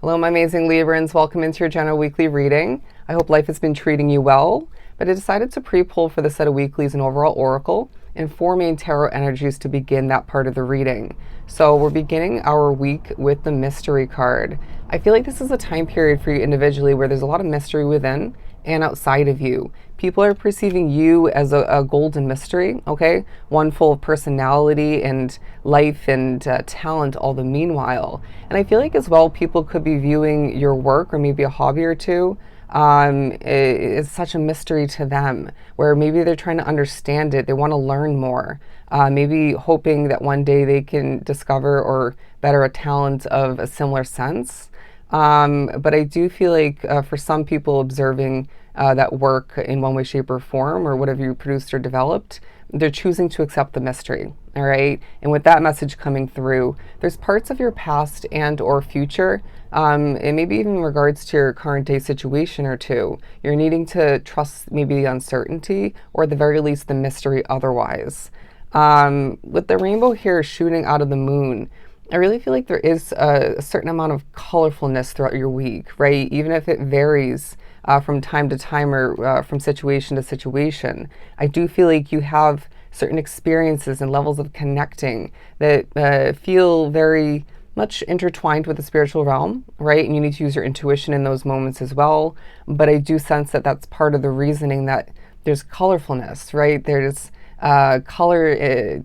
Hello, my amazing Librans. Welcome into your general weekly reading. I hope life has been treating you well, but I decided to pre-pull for the set of weeklies and overall oracle and 4 main tarot energies to begin that part of the reading. So we're beginning our week with the mystery card. I feel like this is a time period for you individually where there's a lot of mystery within and outside of you. People are perceiving you as a golden mystery, okay? One full of personality and life and talent all the meanwhile. And I feel like as well, people could be viewing your work or maybe a hobby or two it's such a mystery to them, where maybe they're trying to understand it, they want to learn more, maybe hoping that one day they can discover or better a talent of a similar sense. But I do feel like for some people observing that work in one way, shape, or form, or whatever you produced or developed, they're choosing to accept the mystery, all right? And with that message coming through, there's parts of your past and or future, and maybe even in regards to your current day situation or two, you're needing to trust maybe the uncertainty or at the very least the mystery otherwise. With the rainbow here shooting out of the moon, I really feel like there is a certain amount of colorfulness throughout your week, right? Even if it varies from time to time or from situation to situation. I do feel like you have certain experiences and levels of connecting that feel very much intertwined with the spiritual realm, right? And you need to use your intuition in those moments as well. But I do sense that that's part of the reasoning that there's colorfulness, right? There's color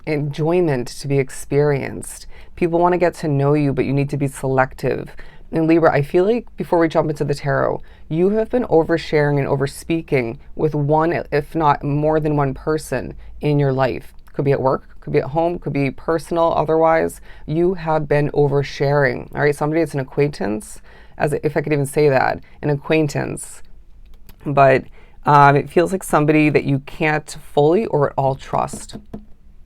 enjoyment to be experienced. People want to get to know you, but you need to be selective. In Libra, I feel like before we jump into the tarot, you have been oversharing and overspeaking with one, if not more than one person in your life. Could be at work, could be at home, could be personal, otherwise. You have been oversharing. All right, somebody it's an acquaintance, as if I could even say that, an acquaintance. But it feels like somebody that you can't fully or at all trust.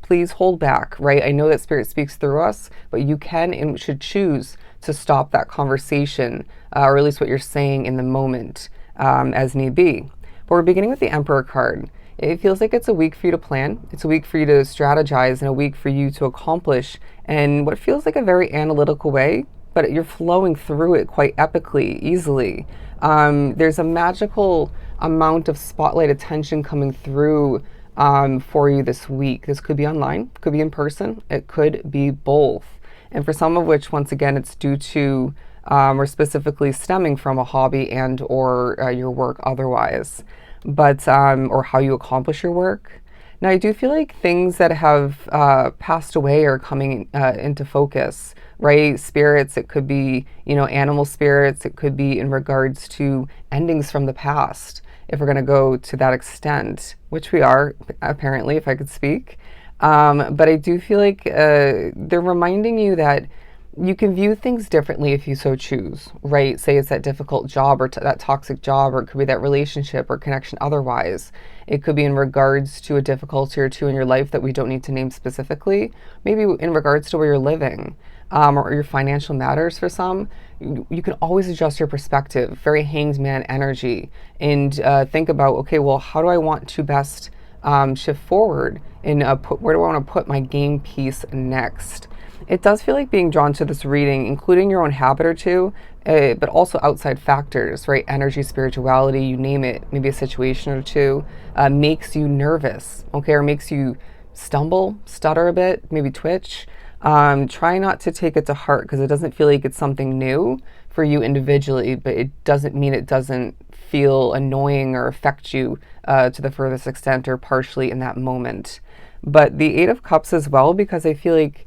Please hold back, right? I know that Spirit speaks through us, but you can and should choose to stop that conversation, or at least what you're saying in the moment, as need be. But we're beginning with the Emperor card. It feels like it's a week for you to plan. It's a week for you to strategize and a week for you to accomplish in what feels like a very analytical way, but you're flowing through it quite epically, easily. There's a magical amount of spotlight attention coming through for you this week. This could be online, could be in person, it could be both. And for some of which, once again, it's due to or specifically stemming from a hobby and or your work otherwise, but or how you accomplish your work. Now, I do feel like things that have passed away are coming into focus, right? Spirits, it could be, animal spirits, it could be in regards to endings from the past, if we're going to go to that extent, which we are, apparently, if I could speak. But I do feel like they're reminding you that you can view things differently if you so choose, right? Say it's that difficult job or that toxic job, or it could be that relationship or connection otherwise. It could be in regards to a difficulty or two in your life that we don't need to name specifically. Maybe in regards to where you're living, or your financial matters for some. You can always adjust your perspective, very hanged man energy, and think about, okay, well, how do I want to best shift forward and where do I want to put my game piece next? It does feel like being drawn to this reading, including your own habit or two, but also outside factors, right? Energy, spirituality, you name it, maybe a situation or two, makes you nervous, okay, or makes you stumble, stutter a bit, maybe twitch. Try not to take it to heart because it doesn't feel like it's something new for you individually, but it doesn't mean it doesn't feel annoying or affect you to the furthest extent or partially in that moment. But the Eight of Cups as well, because I feel like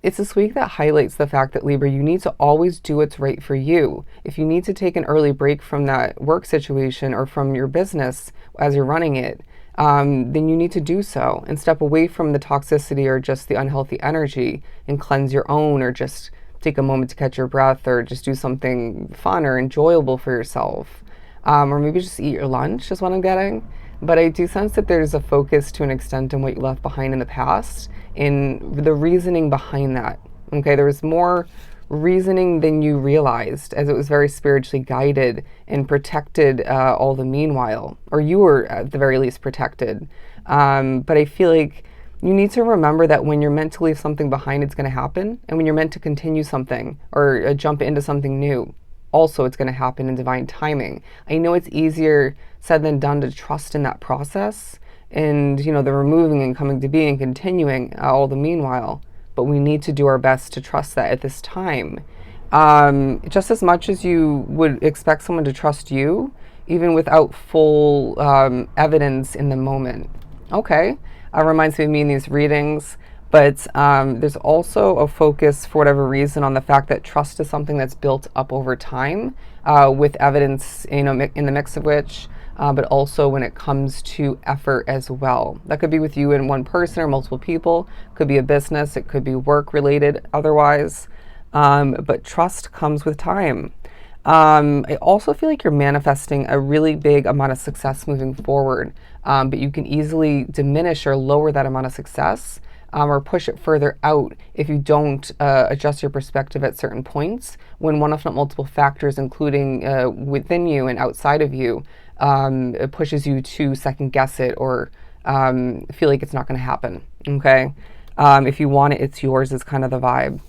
it's this week that highlights the fact that, Libra, you need to always do what's right for you. If you need to take an early break from that work situation or from your business as you're running it, then you need to do so and step away from the toxicity or just the unhealthy energy and cleanse your own, or just take a moment to catch your breath, or just do something fun or enjoyable for yourself. Or maybe just eat your lunch is what I'm getting. But I do sense that there's a focus to an extent on what you left behind in the past, in the reasoning behind that. Okay, there was more reasoning than you realized, as it was very spiritually guided and protected all the meanwhile, or you were at the very least protected. But I feel like you need to remember that when you're meant to leave something behind, it's going to happen. And when you're meant to continue something or jump into something new, also it's going to happen in divine timing. I know it's easier said than done to trust in that process and, the removing and coming to be and continuing all the meanwhile, but we need to do our best to trust that at this time. Just as much as you would expect someone to trust you, even without full evidence in the moment. Okay, reminds me of me in these readings, but there's also a focus, for whatever reason, on the fact that trust is something that's built up over time, with evidence, in the mix of which, but also when it comes to effort as well. That could be with you and one person or multiple people, could be a business, it could be work related otherwise, but trust comes with time. I also feel like you're manifesting a really big amount of success moving forward, but you can easily diminish or lower that amount of success, or push it further out if you don't adjust your perspective at certain points when one if not multiple factors, including within you and outside of you, it pushes you to second guess it or feel like it's not going to happen. Okay, if you want it, it's yours is kind of the vibe.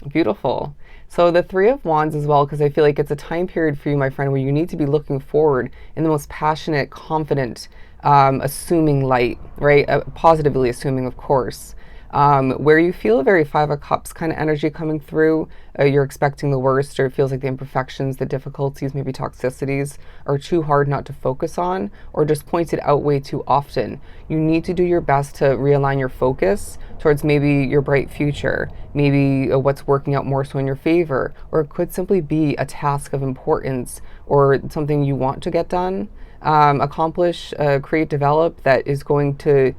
Beautiful. So the Three of Wands as well, because I feel like it's a time period for you, my friend, where you need to be looking forward in the most passionate, confident, assuming light, right? Positively assuming, of course. Where you feel a very Five of Cups kind of energy coming through, you're expecting the worst, or it feels like the imperfections, the difficulties, maybe toxicities are too hard not to focus on, or just pointed out way too often. You need to do your best to realign your focus towards maybe your bright future, maybe what's working out more so in your favor, or it could simply be a task of importance or something you want to get done, accomplish, create, develop that is going to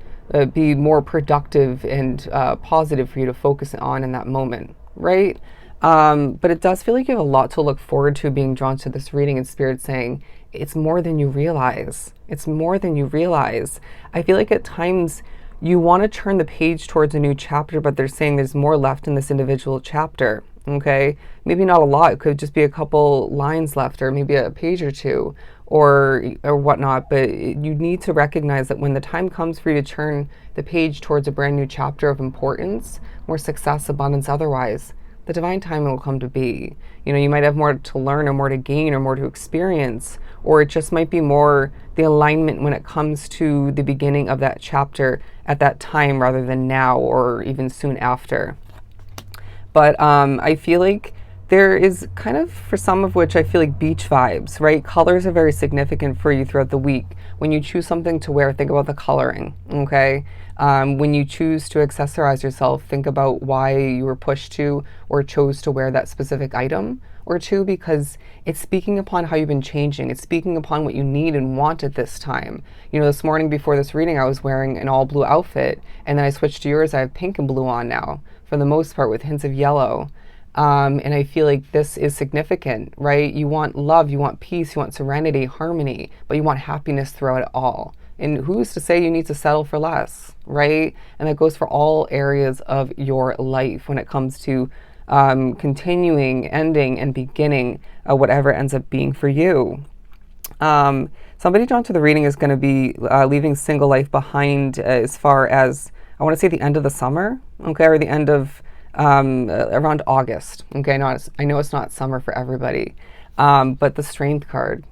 be more productive and positive for you to focus on in that moment, right? But it does feel like you have a lot to look forward to being drawn to this reading, and Spirit saying it's more than you realize. It's more than you realize. I feel like at times you want to turn the page towards a new chapter, but they're saying there's more left in this individual chapter. Okay, maybe not a lot. It could just be a couple lines left, or maybe a page or two, or whatnot. But you need to recognize that when the time comes for you to turn the page towards a brand new chapter of importance, more success, abundance, otherwise, the divine timing will come to be. You might have more to learn, or more to gain, or more to experience, or it just might be more the alignment when it comes to the beginning of that chapter at that time rather than now or even soon after. But I feel like there is kind of, for some of which I feel like beach vibes, right? Colors are very significant for you throughout the week. When you choose something to wear, think about the coloring, okay? When you choose to accessorize yourself, think about why you were pushed to or chose to wear that specific item or two, because it's speaking upon how you've been changing. It's speaking upon what you need and want at this time. This morning before this reading, I was wearing an all blue outfit, and then I switched to yours. I have pink and blue on now, for the most part, with hints of yellow. And I feel like this is significant, right? You want love, you want peace, you want serenity, harmony, but you want happiness throughout it all. And who's to say you need to settle for less, right? And that goes for all areas of your life when it comes to continuing, ending, and beginning whatever ends up being for you. Somebody drawn to the reading is going to be leaving single life behind as far as, I want to say, the end of the summer, okay, or the end of around August. Okay, I know it's not summer for everybody, but the Strength card.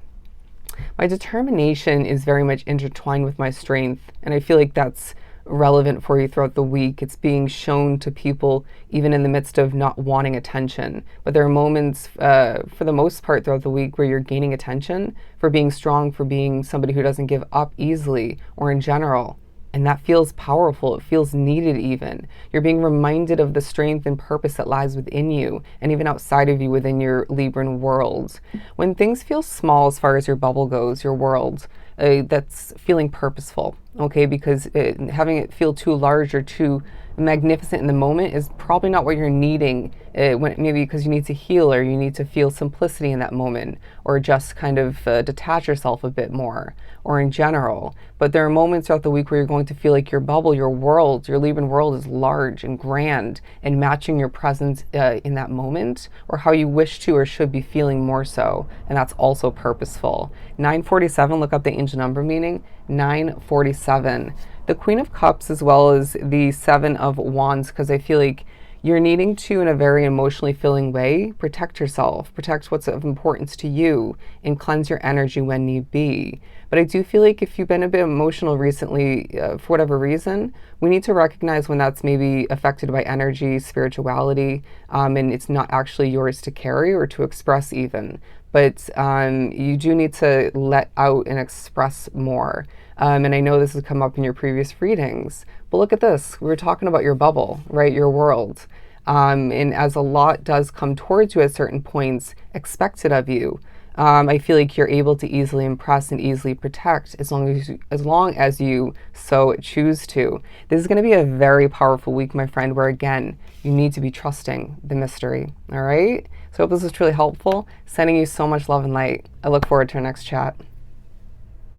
My determination is very much intertwined with my strength, and I feel like that's relevant for you throughout the week. It's being shown to people even in the midst of not wanting attention. But there are moments, for the most part throughout the week, where you're gaining attention for being strong, for being somebody who doesn't give up easily, or in general. And that feels powerful. It feels needed even. You're being reminded of the strength and purpose that lies within you and even outside of you within your Libran world. When things feel small as far as your bubble goes, your world, that's feeling purposeful, okay? Because having it feel too large or too magnificent in the moment is probably not what you're needing, when maybe because you need to heal, or you need to feel simplicity in that moment, or just kind of detach yourself a bit more, or in general. But there are moments throughout the week where you're going to feel like your bubble, your world, your Libran world is large and grand and matching your presence in that moment, or how you wish to or should be feeling more so. And that's also purposeful. 947, look up the angel number meaning, 947. The Queen of Cups as well as the Seven of Wands, because I feel like You're needing to, in a very emotionally filling way, protect yourself, protect what's of importance to you, and cleanse your energy when need be. But I do feel like if you've been a bit emotional recently, for whatever reason, we need to recognize when that's maybe affected by energy, spirituality, and it's not actually yours to carry or to express even. But you do need to let out and express more. And I know this has come up in your previous readings, but look at this. We were talking about your bubble, right? Your world. And as a lot does come towards you at certain points expected of you, I feel like you're able to easily impress and easily protect as long as you so choose to. This is going to be a very powerful week, my friend, where again, you need to be trusting the mystery. All right? So I hope this was truly helpful. Sending you so much love and light. I look forward to our next chat.